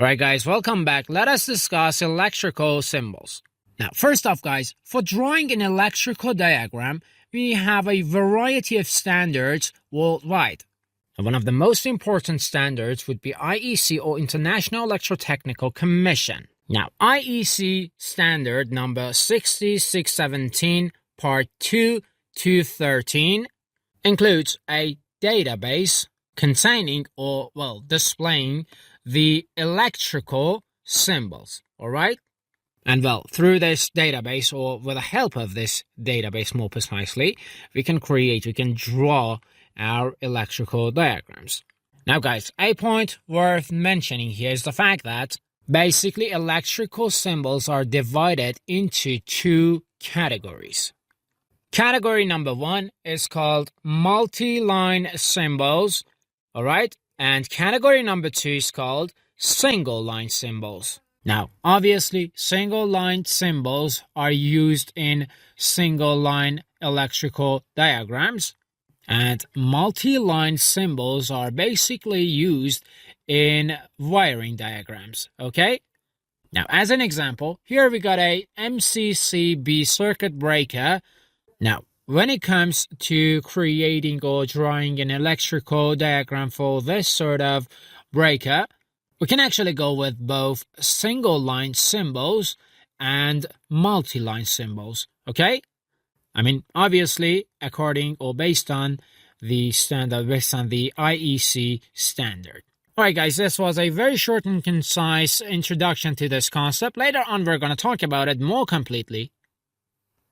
Alright guys, welcome back. Let us discuss electrical symbols. Now, first off guys, for drawing an electrical diagram, we have a variety of standards worldwide. And one of the most important standards would be IEC, or International Electrotechnical Commission. Now, IEC standard number 60617 part 2 to 13 includes a database containing or, displaying the electrical symbols, alright? And through this database, or with the help of this database more precisely, we can draw our electrical diagrams. Now guys, a point worth mentioning here is the fact that basically electrical symbols are divided into two categories. Category number 1 is called multi-line symbols, alright? And category number 2 is called single-line symbols. Now, obviously, single-line symbols are used in single-line electrical diagrams, and multi-line symbols are basically used in wiring diagrams, okay? Now, as an example, here we got a MCCB circuit breaker. Now, when it comes to creating or drawing an electrical diagram for this sort of breaker, we can actually go with both single-line symbols and multi-line symbols, okay? I mean, obviously, according or based on the standard, based on the IEC standard. Alright guys, this was a very short and concise introduction to this concept. Later on, we're going to talk about it more completely.